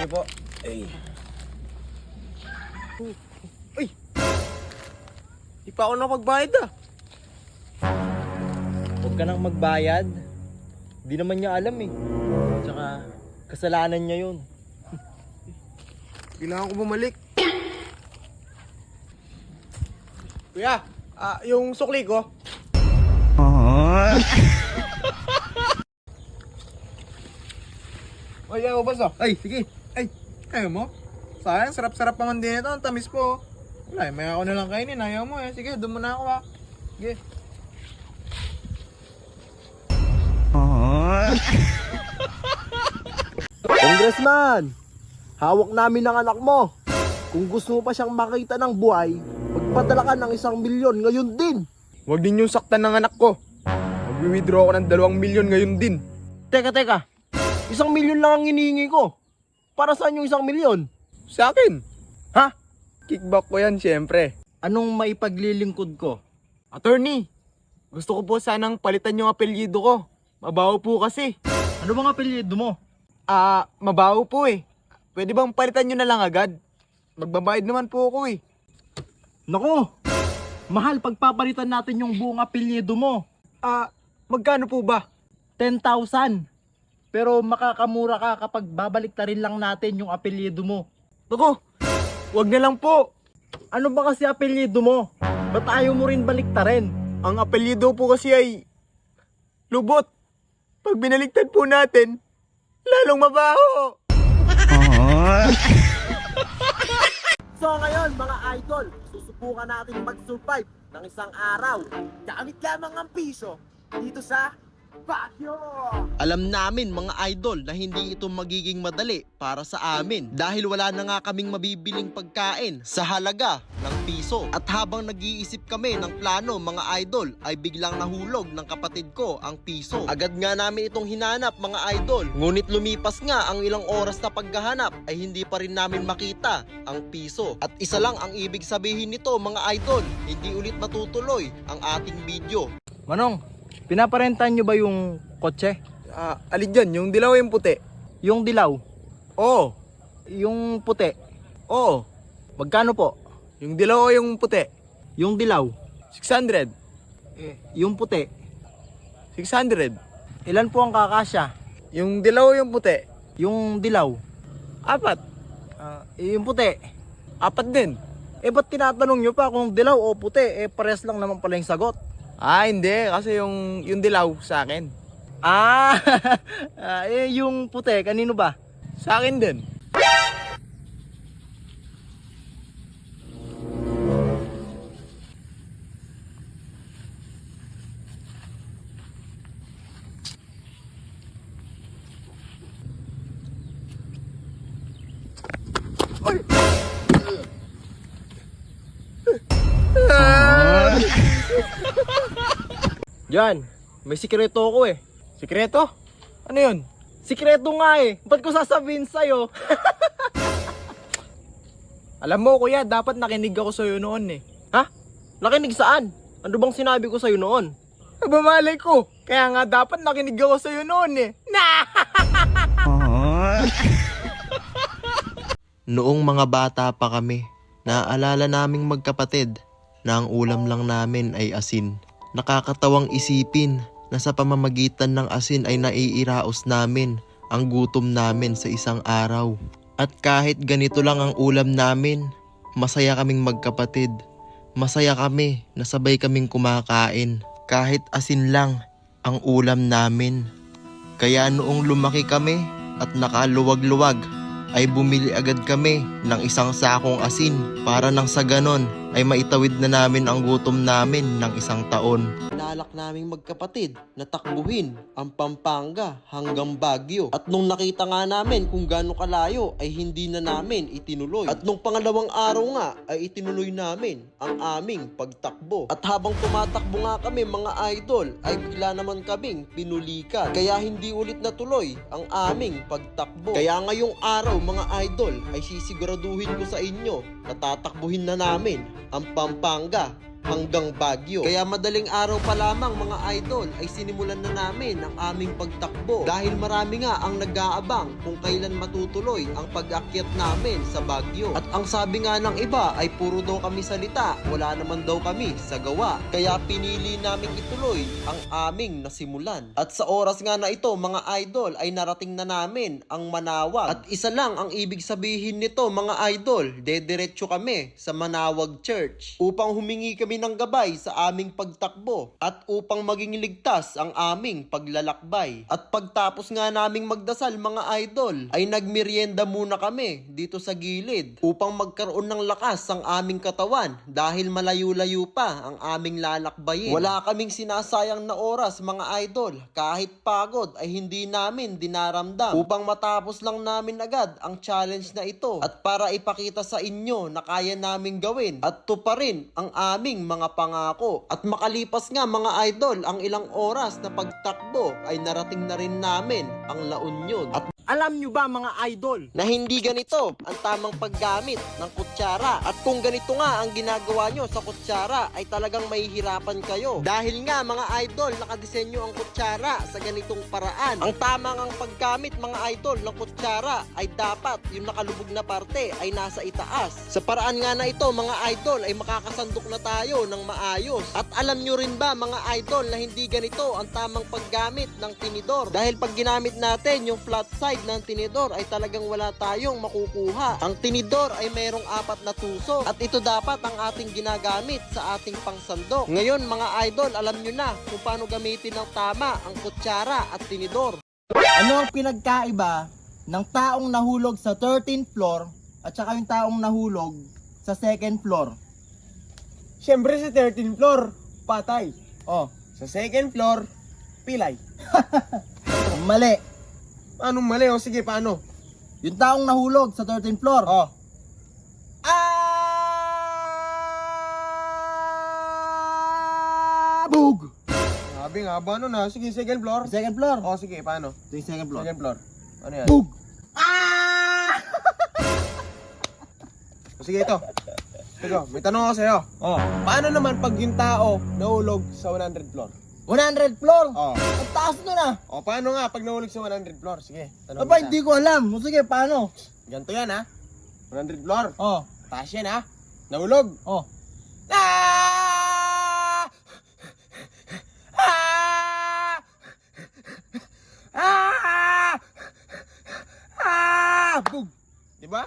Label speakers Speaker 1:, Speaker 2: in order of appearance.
Speaker 1: Sige po. Ay. Ay! Di pa ako nakapagbayad ah.
Speaker 2: Huwag ka nang magbayad. Di naman niya alam eh. Tsaka, kasalanan niya yun.
Speaker 1: Kailangan ko bumalik. Kuya, yung sukli ko. Ay, ayaw ba so? Ay, sige. Ay, ayaw mo? Sayang, sarap-sarap naman din ito. Ang tamis po. Wala, may ako na lang kainin. Ayaw mo eh. Sige, doon muna ako ha. Sige.
Speaker 2: Congressman! Hawak namin ng anak mo. Kung gusto mo pa siyang makita ng buhay, magpadala ka ng 1 milyon ngayon din.
Speaker 1: Huwag din yung saktan ng anak ko. Mag-withdraw ako ng 2 milyon ngayon din.
Speaker 2: Teka. 1 milyon lang ang hinihingi ko. Para saan yung 1 milyon?
Speaker 1: Sa akin.
Speaker 2: Ha?
Speaker 1: Kickback ko yan, syempre.
Speaker 2: Anong maipaglilingkod ko?
Speaker 1: Attorney, gusto ko po sanang palitan yung apelyido ko. Mabaho po kasi.
Speaker 2: Ano bang apelyido mo?
Speaker 1: Mabaho po eh. Pwede bang palitan nyo na lang agad? Magbabayad naman po ako eh.
Speaker 2: Nako! Mahal pagpapalitan natin yung buong apelyido mo.
Speaker 1: Magkano po ba?
Speaker 2: 10,000. Pero makakamura ka kapag babalik na rin lang natin yung apelyido mo.
Speaker 1: Naku, wag na lang po.
Speaker 2: Ano ba kasi apelyido mo? Ba't ayaw mo rin baliktarin?
Speaker 1: Ang apelyido po kasi ay Lubot. Pag binaligtad po natin, lalong mabaho.
Speaker 2: So ngayon mga idol, susubukan natin mag-survive ng isang araw. Gamit lamang ang piso dito sa Baguio.
Speaker 3: Alam namin mga idol na hindi ito magiging madali para sa amin dahil wala na nga kaming mabibiling pagkain sa halaga ng piso. At habang nag-iisip kami ng plano mga idol ay biglang nahulog ng kapatid ko ang piso. Agad nga namin itong hinanap mga idol. Ngunit lumipas nga ang ilang oras na paghahanap ay hindi pa rin namin makita ang piso. At isa lang ang ibig sabihin nito mga idol, hindi ulit matutuloy ang ating video.
Speaker 2: Manong, pinaparentahan nyo ba yung kotse?
Speaker 1: Alin dyan? Yung dilaw yung puti?
Speaker 2: Yung dilaw?
Speaker 1: Oo.
Speaker 2: Yung puti?
Speaker 1: Oo.
Speaker 2: Magkano po?
Speaker 1: Yung dilaw o yung puti?
Speaker 2: Yung dilaw?
Speaker 1: 600.
Speaker 2: Yung puti?
Speaker 1: 600.
Speaker 2: Ilan po ang kakasya?
Speaker 1: Yung dilaw o yung puti?
Speaker 2: Yung dilaw?
Speaker 1: 4.
Speaker 2: Yung puti?
Speaker 1: 4 din.
Speaker 2: Ba't tinatanong nyo pa kung dilaw o puti? Pares lang naman pala yung sagot.
Speaker 1: Hindi. Kasi yung dilaw sa akin.
Speaker 2: Yung puti, kanino ba?
Speaker 1: Sa akin din.
Speaker 2: Diyan, may sikreto ako eh.
Speaker 1: Sikreto? Ano yun?
Speaker 2: Sikreto nga eh. Ba't ko sasabihin sa'yo?
Speaker 1: Alam mo kuya, dapat nakinig ako sa'yo noon eh.
Speaker 2: Ha? Nakinig saan? Ano bang sinabi ko sa'yo noon?
Speaker 1: Bumalay ko. Kaya nga dapat nakinig ako sa'yo noon eh.
Speaker 3: Noong mga bata pa kami, naaalala naming magkapatid na ang ulam lang namin ay asin. Nakakatawang isipin na sa pamamagitan ng asin ay naiiraos namin ang gutom namin sa isang araw. At kahit ganito lang ang ulam namin, masaya kaming magkapatid. Masaya kami na sabay kaming kumakain. Kahit asin lang ang ulam namin. Kaya noong lumaki kami at nakaluwag-luwag, ay bumili agad kami ng 1 sakong asin para nang sa ganon ay maitawid na namin ang gutom namin ng 1 taon. Nalak naming magkapatid na takbuhin ang Pampanga hanggang Baguio. At nung nakita nga namin kung gaano kalayo ay hindi na namin itinuloy. At nung pangalawang araw nga ay itinuloy namin ang aming pagtakbo. At habang tumatakbo nga kami mga idol ay bigla naman kaming pinulikan. Kaya hindi ulit natuloy ang aming pagtakbo. Kaya ngayong araw mga idol ay sisiguraduhin ko sa inyo na tatakbuhin na namin ang Pampanga hanggang Baguio. Kaya madaling araw pa lamang mga idol ay sinimulan na namin ang aming pagtakbo dahil marami nga ang nag-aabang kung kailan matutuloy ang pag-akyat namin sa Baguio. At ang sabi nga ng iba ay puro daw kami salita, wala naman daw kami sa gawa. Kaya pinili namin ituloy ang aming nasimulan. At sa oras nga na ito mga idol ay narating na namin ang Manawag. At isa lang ang ibig sabihin nito mga idol, dediretso kami sa Manawag Church upang humingi kami ng gabay sa aming pagtakbo at upang maging ligtas ang aming paglalakbay. At pagtapos nga naming magdasal mga idol ay nagmerienda muna kami dito sa gilid upang magkaroon ng lakas ang aming katawan dahil malayo-layo pa ang aming lalakbayin. Wala kaming sinasayang na oras mga idol, kahit pagod ay hindi namin dinaramdam upang matapos lang namin agad ang challenge na ito at para ipakita sa inyo na kaya naming gawin at tuparin ang aming mga pangako. At makalipas nga mga idol ang ilang oras na pagtakbo ay narating na rin namin ang La Union. At
Speaker 2: Alam nyo ba mga idol?
Speaker 3: na hindi ganito ang tamang paggamit ng kutsara. At kung ganito nga ang ginagawa nyo sa kutsara ay talagang mahihirapan kayo. Dahil nga mga idol, nakadisenyo ang kutsara sa ganitong paraan. Ang tamang ang paggamit mga idol ng kutsara ay dapat yung nakalubog na parte ay nasa itaas. Sa paraan nga na ito mga idol ay makakasandok na tayo ng maayos. At alam nyo rin ba mga idol na hindi ganito ang tamang paggamit ng tinidor. Dahil pag ginamit natin yung flat side ng tinidor ay talagang wala tayong makukuha. Ang tinidor ay mayroong 4 na tusok at ito dapat ang ating ginagamit sa ating pangsandok. Ngayon mga idol, alam nyo na kung paano gamitin ng tama ang kutsara at tinidor.
Speaker 2: Ano ang pinagkaiba ng taong nahulog sa 13th floor at saka yung taong nahulog sa 2nd floor?
Speaker 4: Siyempre sa 13th floor, patay.
Speaker 2: Oh,
Speaker 4: Sa 2nd floor, pilay.
Speaker 2: mali.
Speaker 4: Paano mali? O sige, paano?
Speaker 2: Yung taong nahulog sa 13th floor.
Speaker 4: Oh.
Speaker 2: Bug!
Speaker 4: Sabi nga ba nun ha? Sige, 2nd floor.
Speaker 2: 2nd floor.
Speaker 4: O sige, paano?
Speaker 2: Ito yung 2nd floor.
Speaker 4: 2nd floor. Ano yan?
Speaker 2: Bug!
Speaker 4: O sige, ito. Ito, may tanong ako sa'yo.
Speaker 2: Oh,
Speaker 4: Paano naman pag yung tao nahulog sa 100 floor?
Speaker 2: 100 floor.
Speaker 4: Oh.
Speaker 2: Ang taas nun ah.
Speaker 4: O paano nga pag nahulog sa 100 floor? Sige, tanong
Speaker 2: Aba,
Speaker 4: kita.
Speaker 2: hindi ko alam. O sige, paano?
Speaker 4: Ganito yan ha. 100 floor.
Speaker 2: Oh,
Speaker 4: Taas yan ha. Nahulog.
Speaker 2: oh.
Speaker 4: Ah! Ah! Ah! Ah! Bug! Diba?